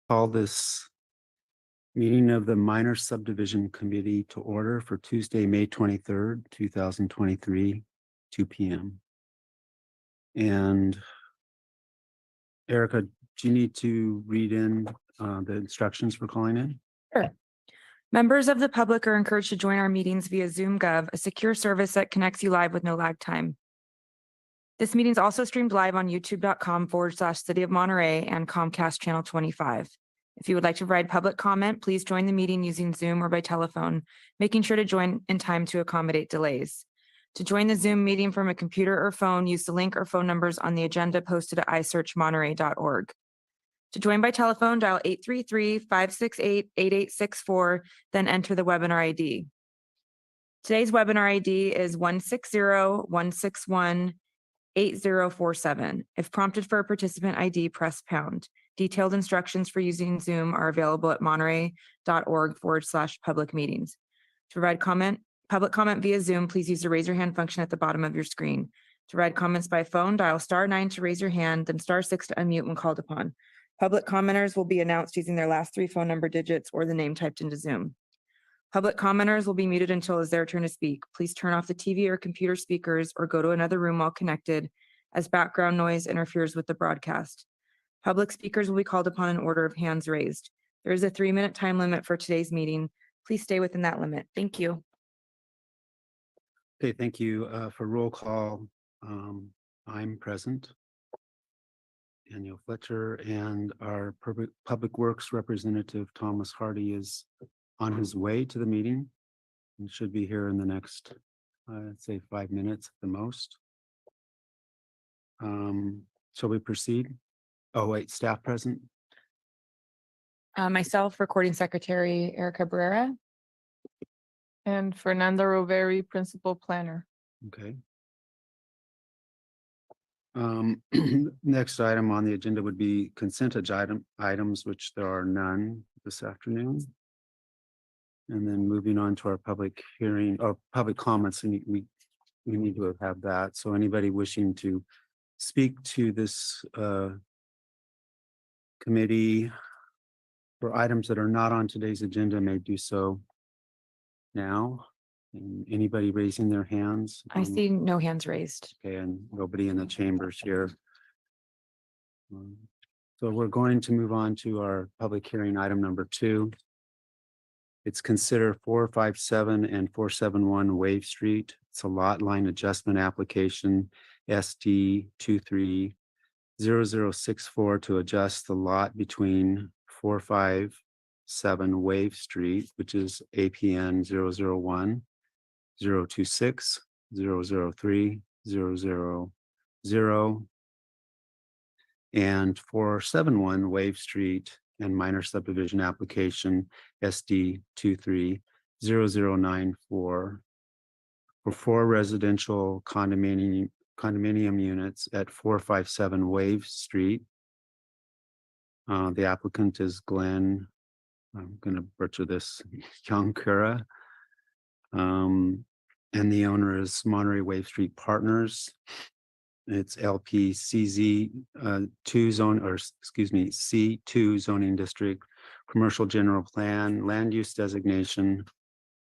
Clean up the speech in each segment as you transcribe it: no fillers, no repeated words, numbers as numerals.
Call this meeting of the Minor Subdivision Committee to order for Tuesday, May 23rd, 2023, 2 p.m. And Erica, do you need to read in the instructions for calling in? Sure. Members of the public are encouraged to join our meetings via Zoom Gov, a secure service that connects you live with no lag time. This meeting is also streamed live on youtube.com/City of Monterey and Comcast Channel 25. If you would like to provide public comment, please join the meeting using Zoom or by telephone, making sure to join in time to accommodate delays. To join the Zoom meeting from a computer or phone, use the link or phone numbers on the agenda posted at isearchmonterey.org. To join by telephone, dial 833-568-8864, then enter the webinar ID. Today's webinar ID is 160-161-8047. If prompted for a participant ID, press pound. Detailed instructions for using Zoom are available at monterey.org/public meetings. To provide public comment via Zoom, please use the raise your hand function at the bottom of your screen. To provide comments by phone, dial *9 to raise your hand, then *6 to unmute when called upon. Public commenters will be announced using their last 3 phone number digits or the name typed into Zoom. Public commenters will be muted until it's their turn to speak. Please turn off the TV or computer speakers or go to another room while connected, as background noise interferes with the broadcast. Public speakers will be called upon in order of hands raised. There is a 3-minute time limit for today's meeting. Please stay within that limit. Thank you. Okay, thank you. For roll call, I'm present. Daniel Fletcher, and our Public Works representative, Thomas Hardy, is on his way to the meeting and should be here in the next, I'd say 5 minutes at the most. Shall we proceed? Oh, wait, staff present? Myself, recording secretary, Erica Barrera. And Fernanda Roveri, principal planner. Okay. Next item on the agenda would be consent items, which there are none this afternoon. And then moving on to our public hearing or public comments, and we need to have that. So anybody wishing to speak to this committee for items that are not on today's agenda may do so now. And anybody raising their hands? I see no hands raised. Okay, and nobody in the chambers here. So we're going to move on to our public hearing item number 2. It's consider 457 and 471 Wave Street. It's a lot line adjustment application SD 230064 to adjust the lot between 457 Wave Street, which is APN 001 026 003 000 and 471 Wave Street and minor subdivision application SD 230094 for 4 residential condominium units at 457 Wave Street. The applicant is Glenn, I'm going to butcher this, Youngkura. And the owner is Monterey Wave Street Partners. It's LPCZ C2 zoning district, commercial general plan, land use designation,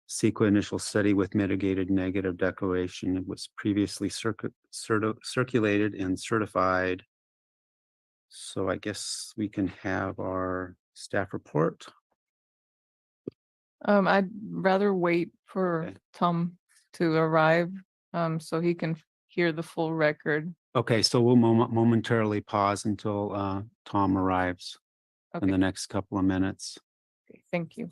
CEQA initial study with mitigated negative declaration. It was previously circulated and certified. So I guess we can have our staff report. I'd rather wait for Okay. Tom to arrive so he can hear the full record. Okay, so we'll momentarily pause until Tom arrives in Okay, the next couple of minutes. thank you.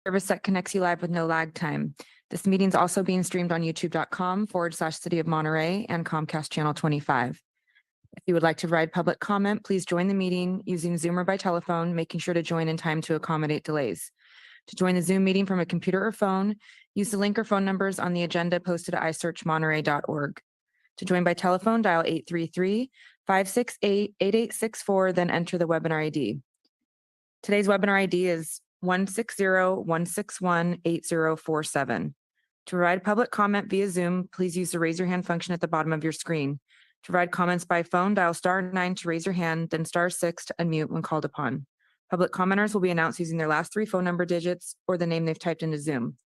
service that connects you live with no lag time. This meeting is also being streamed on youtube.com/City of Monterey and Comcast Channel 25. If you would like to provide public comment, please join the meeting using Zoom or by telephone, making sure to join in time to accommodate delays. To join the Zoom meeting from a computer or phone, use the link or phone numbers on the agenda posted at isearchmonterey.org. To join by telephone, dial 833-568-8864, then enter the webinar ID. Today's webinar ID is 160-161-8047. To provide public comment via Zoom, please use the raise your hand function at the bottom of your screen. To provide comments by phone, dial *9 to raise your hand, then *6 to unmute when called upon. Public commenters will be announced using their last 3 phone number digits or the name they've typed into Zoom.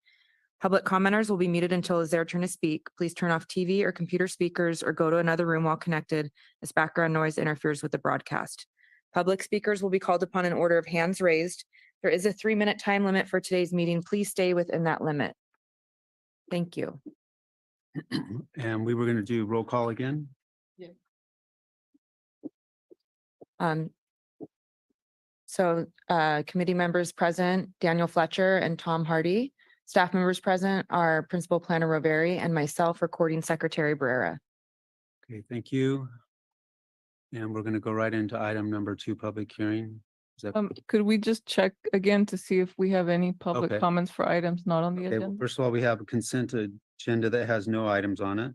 Public commenters will be muted until it's their turn to speak. Please turn off TV or computer speakers or go to another room while connected, as background noise interferes with the broadcast. Public speakers will be called upon in order of hands raised. There is a 3-minute time limit for today's meeting. Please stay within that limit. Thank you. And we were going to do roll call again. Committee members present, Daniel Fletcher and Tom Hardy. Staff members present are Principal Planner Roveri and myself, Recording Secretary Barrera. Okay, thank you. And we're going to go right into item number 2, public hearing. Is that Could we just check again to see if we have any public Okay. comments for items not on the okay? Well, agenda? first of all, we have a consent agenda that has no items on it.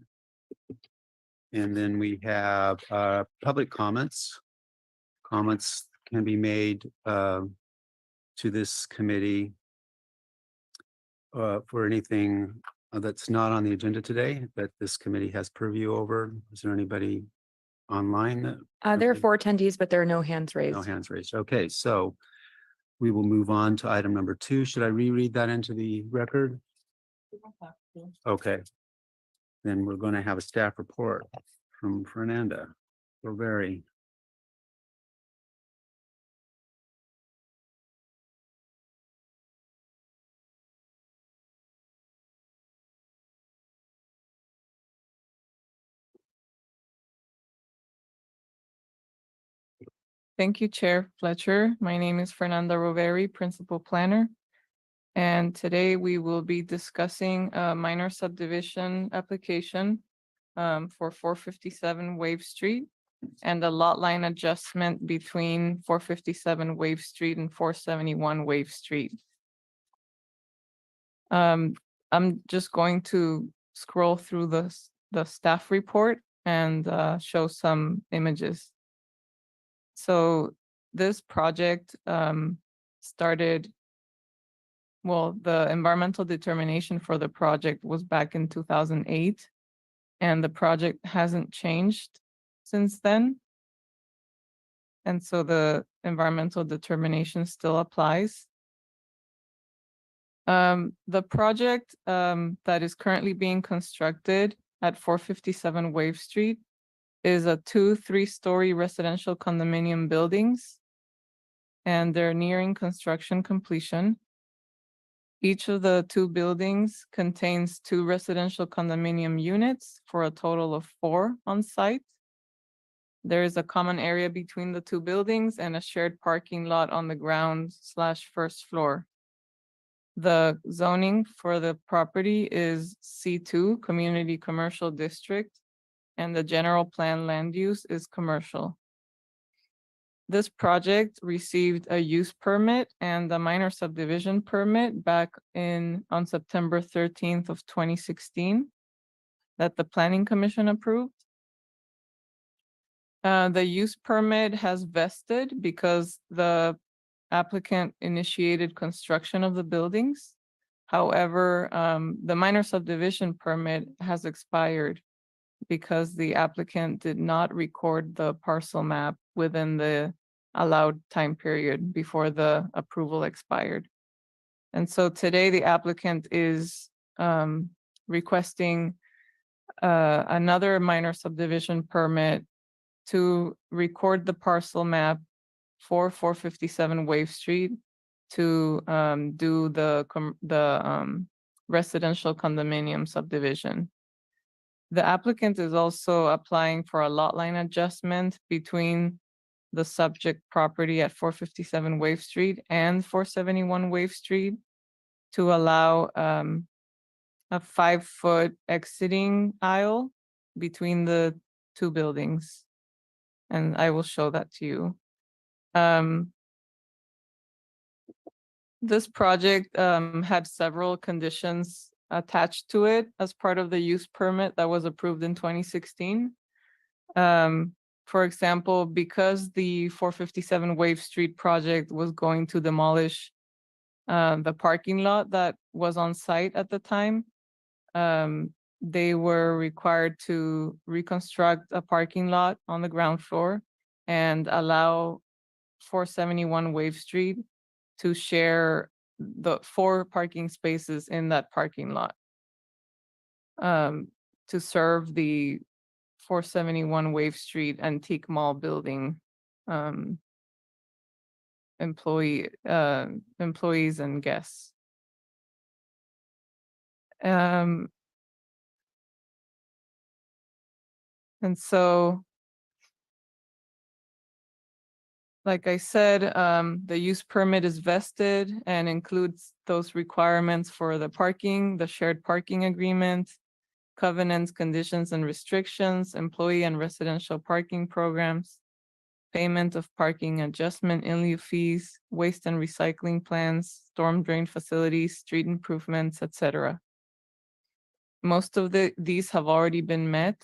And then we have public comments. Comments can be made to this committee for anything that's not on the agenda today that this committee has purview over. Is there anybody online that There are 4 attendees, but there are no hands no raised. hands raised? Okay, so we will move on to item number 2. Should I reread that into the record? Okay. Then we're going to have a staff report from Fernanda Roveri. Thank you, Chair Fletcher. My name is Fernanda Roveri, Principal Planner. And today we will be discussing a minor subdivision application for 457 Wave Street and a lot line adjustment between 457 Wave Street and 471 Wave Street. I'm just going to scroll through the staff report and show some images. So this project started, well, the environmental determination for the project was back in 2008, and the project hasn't changed since then. And so the environmental determination still applies. The project that is currently being constructed at 457 Wave Street is a 2 3-story residential condominium buildings, and they're nearing construction completion. Each of the 2 buildings contains 2 residential condominium units for a total of 4 on site. There is a common area between the 2 buildings and a shared parking lot on the ground/first floor. The zoning for the property is C2, Community Commercial District, and the general plan land use is commercial. This project received a use permit and a minor subdivision permit back on September 13th of 2016 that the Planning Commission approved. The use permit has vested because the applicant initiated construction of the buildings. However, the minor subdivision permit has expired because the applicant did not record the parcel map within the allowed time period before the approval expired. And so today the applicant is requesting another minor subdivision permit to record the parcel map for 457 Wave Street to do the residential condominium subdivision. The applicant is also applying for a lot line adjustment between the subject property at 457 Wave Street and 471 Wave Street to allow a 5-foot exiting aisle between the two buildings. And I will show that to you. This project had several conditions attached to it as part of the use permit that was approved in 2016. For example, because the 457 Wave Street project was going to demolish the parking lot that was on site at the time, they were required to reconstruct a parking lot on the ground floor and allow 471 Wave Street to share the 4 parking spaces in that parking lot to serve the 471 Wave Street Antique Mall building employees and guests. And so, like I said, the use permit is vested and includes those requirements for the parking, the shared parking agreement, covenants, conditions and restrictions, employee and residential parking programs, payment of parking adjustment in lieu fees, waste and recycling plans, storm drain facilities, street improvements, etc. Most of these have already been met.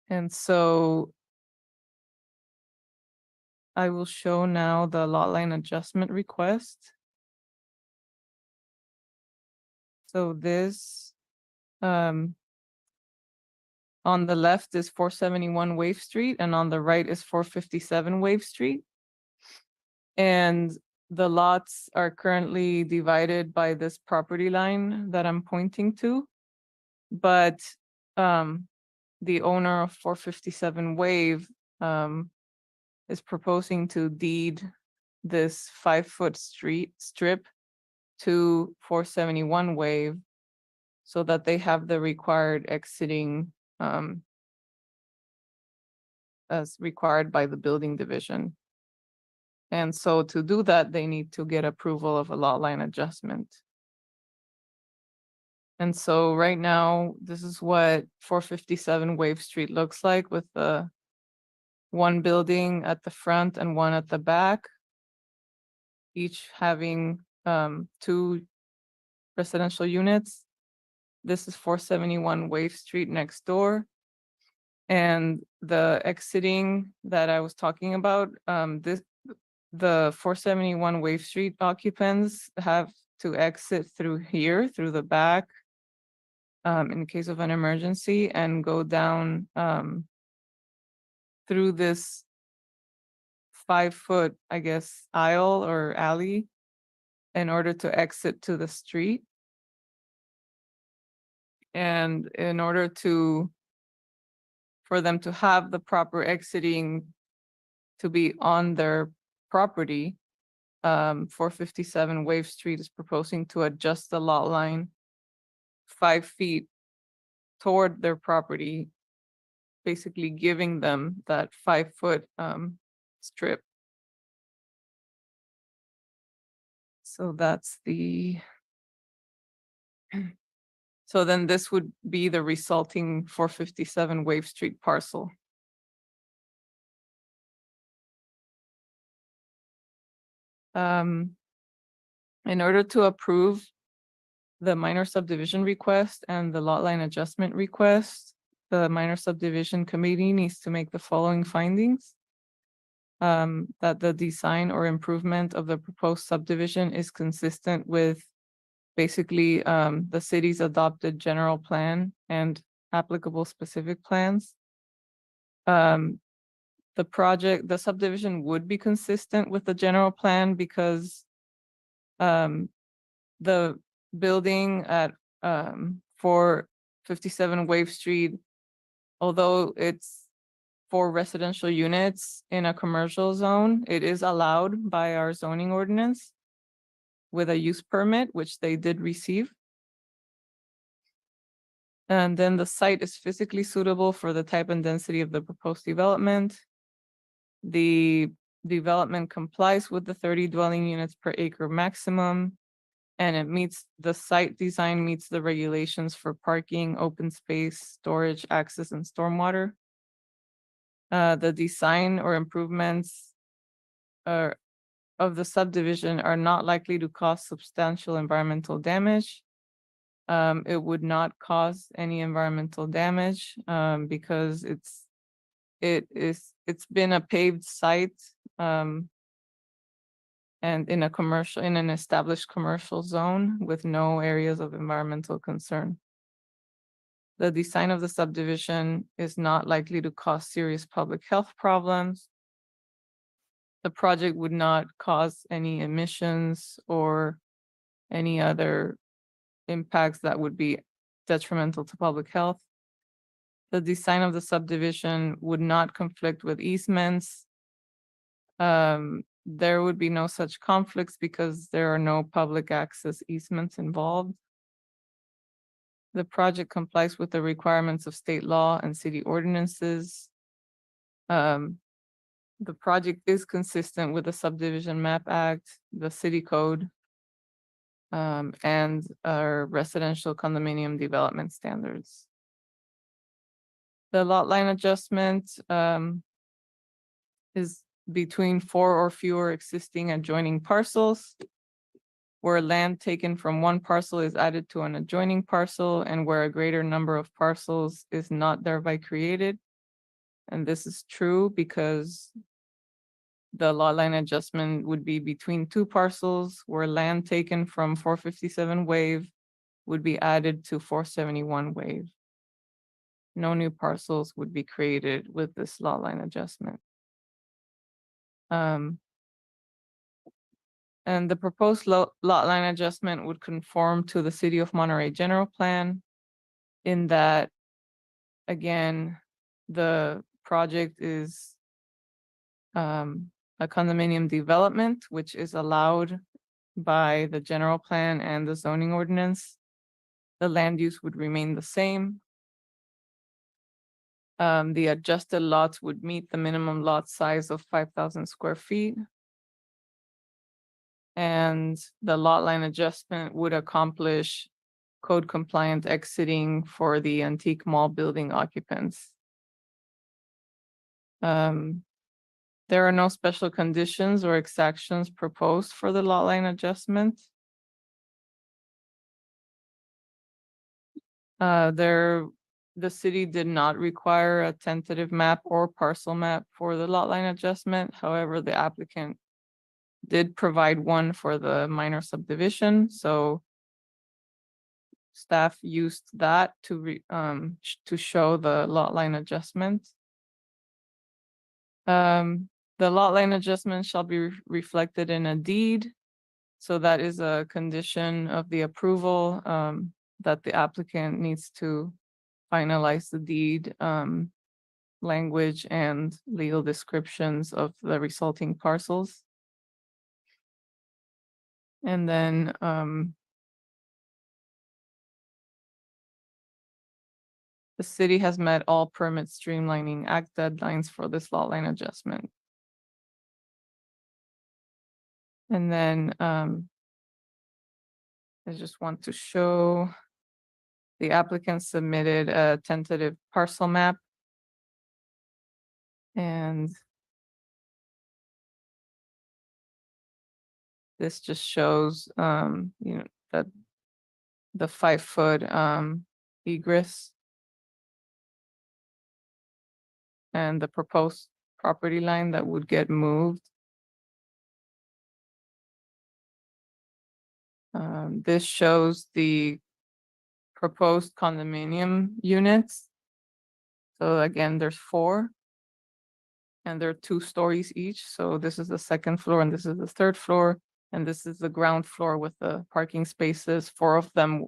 And so I will show now the lot line adjustment request. So this, on the left is 471 Wave Street and on the right is 457 Wave Street. And the lots are currently divided by this property line that I'm pointing to. But the owner of 457 Wave is proposing to deed this 5-foot street strip to 471 Wave so that they have the required exiting as required by the building division. And so to do that, they need to get approval of a lot line adjustment. And so right now, this is what 457 Wave Street looks like with the one building at the front and one at the back, each having 2 residential units. This is 471 Wave Street next door. And the exiting that I was talking about, the 471 Wave Street occupants have to exit through here, through the back, in case of an emergency, and go down through this 5-foot, I guess, aisle or alley in order to exit to the street. And in order for them to have the proper exiting to be on their property, 457 Wave Street is proposing to adjust the lot line 5 feet toward their property, basically giving them that 5-foot strip. So that's so then this would be the resulting 457 Wave Street parcel. In order to approve the minor subdivision request and the lot line adjustment request, the minor subdivision committee needs to make the following findings. That the design or improvement of the proposed subdivision is consistent with basically the city's adopted general plan and applicable specific plans. The subdivision would be consistent with the general plan because the building at 457 Wave Street, although it's 4 residential units in a commercial zone, it is allowed by our zoning ordinance with a use permit, which they did receive. And then the site is physically suitable for the type and density of the proposed development. The development complies with the 30 dwelling units per acre maximum. And it meets, the site design meets the regulations for parking, open space, storage, access, and stormwater. The design or improvements of the subdivision are not likely to cause substantial environmental damage. It would not cause any environmental damage, because it's been a paved site, and in an established commercial zone with no areas of environmental concern. The design of the subdivision is not likely to cause serious public health problems. The project would not cause any emissions or any other impacts that would be detrimental to public health. The design of the subdivision would not conflict with easements. There would be no such conflicts because there are no public access easements involved. The project complies with the requirements of state law and city ordinances. The project is consistent with the Subdivision Map Act, the City Code, and our residential condominium development standards. The lot line adjustment is between 4 or fewer existing adjoining parcels, where land taken from one parcel is added to an adjoining parcel and where a greater number of parcels is not thereby created. And this is true because the lot line adjustment would be between 2 parcels where land taken from 457 Wave would be added to 471 Wave. No new parcels would be created with this lot line adjustment. And the proposed lot line adjustment would conform to the City of Monterey general plan in that, again, the project is a condominium development, which is allowed by the general plan and the zoning ordinance. The land use would remain the same. The adjusted lots would meet the minimum lot size of 5,000 square feet. And the lot line adjustment would accomplish code compliant exiting for the antique mall building occupants. There are no special conditions or exactions proposed for the lot line adjustment. The city did not require a tentative map or parcel map for the lot line adjustment. However, the applicant did provide one for the minor subdivision, so staff used that to show the lot line adjustment. The lot line adjustment shall be reflected in a deed. So that is a condition of the approval, that the applicant needs to finalize the deed, language and legal descriptions of the resulting parcels. And then the city has met all permit streamlining act deadlines for this lot line adjustment. And then I just want to show the applicant submitted a tentative parcel map. And this just shows, that the 5-foot egress and the proposed property line that would get moved. This shows the proposed condominium units. So again, there's 4. And they're 2 stories each. So this is the 2nd floor and this is the 3rd floor. And this is the ground floor with the parking spaces. 4 of them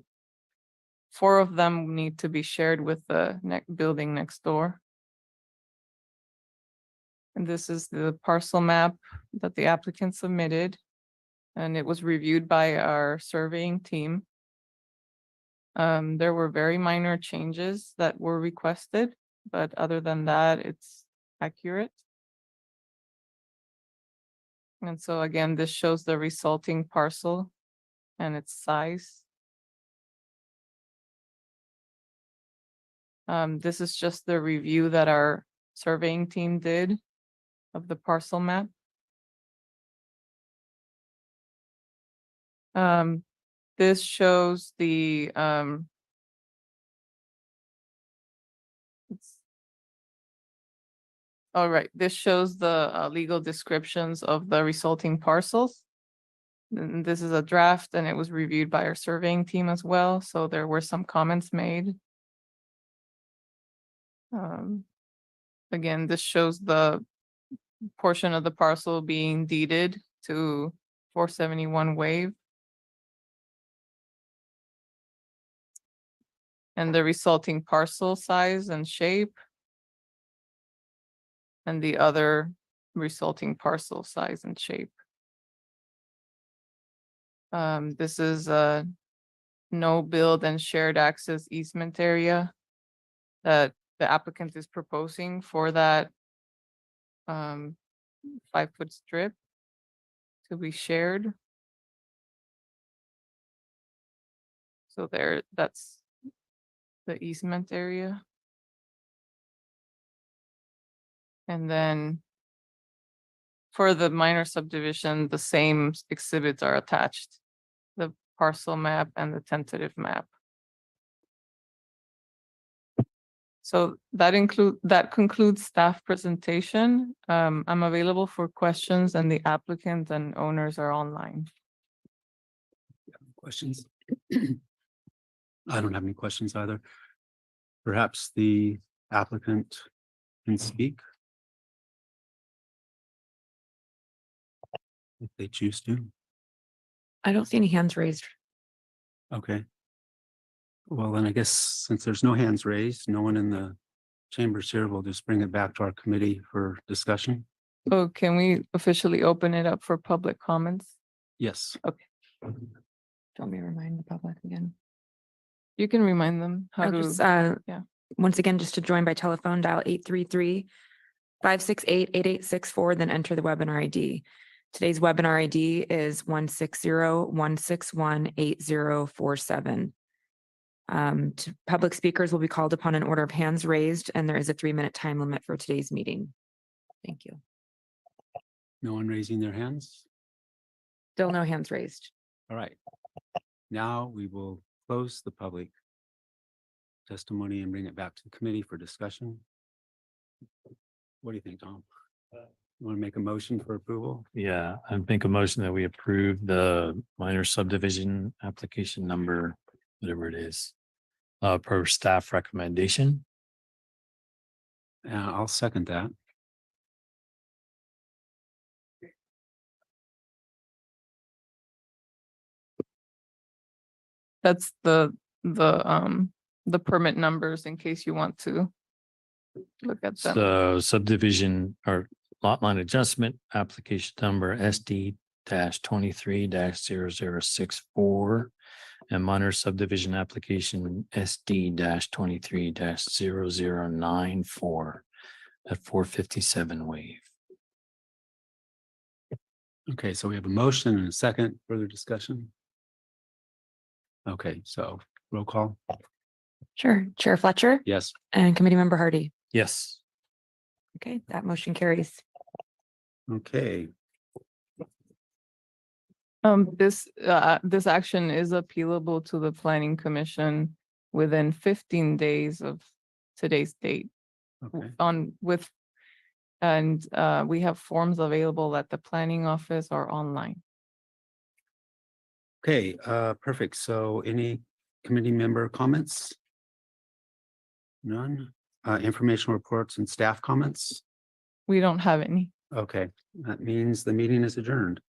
need to be shared with the building next door. And this is the parcel map that the applicant submitted. And it was reviewed by our surveying team. There were very minor changes that were requested, but other than that, it's accurate. And so again, this shows the resulting parcel and its size. This is just the review that our surveying team did of the parcel map. This shows the, all right, this shows the legal descriptions of the resulting parcels. And this is a draft and it was reviewed by our surveying team as well, so there were some comments made. Again, this shows the portion of the parcel being deeded to 471 Wave. And the resulting parcel size and shape. And the other resulting parcel size and shape. This is a no build and shared access easement area that the applicant is proposing for that 5-foot strip to be shared. So there, that's the easement area. And then for the minor subdivision, the same exhibits are attached. The parcel map and the tentative map. So that concludes staff presentation. I'm available for questions and the applicant and owners are online. Questions? I don't have any questions either. Perhaps the applicant can speak. If they choose to. I don't see any hands raised. Okay. Well, then I guess since there's no hands raised, no one in the chambers here, we'll just bring it back to our committee for discussion. Oh, can we officially open it up for public comments? Yes. Okay. Do you want me to remind the public again? You can remind them how I'll to. just, yeah. Once again, just to join by telephone, dial 833-568-8864, then enter the webinar ID. Today's webinar ID is 160-161-8047. Public speakers will be called upon in order of hands raised, and there is a 3-minute time limit for today's meeting. Thank you. No one raising their hands? Still no hands raised. All right. Now we will close the public testimony and bring it back to the committee for discussion. What do you think, Tom? You want to make a motion for approval? Yeah, I make a motion that we approve the minor subdivision application number, whatever it is, per staff recommendation. I'll second that. That's the permit numbers in case you want to look at them. So subdivision or lot line adjustment application number SD-23-0064 and minor subdivision application SD-23-0094 at 457 Wave. Okay, so we have a motion and a second. Further discussion? Okay, so roll call. Sure. Chair Fletcher Yes. and Committee Member Hardy. Yes. Okay, that motion carries. Okay, This action is appealable to the Planning Commission within 15 days of today's date. okay. We have forms available at the planning office or online. Okay, perfect. So any committee member comments? None. Informational reports and staff comments? We don't have any. Okay, that means the meeting is adjourned.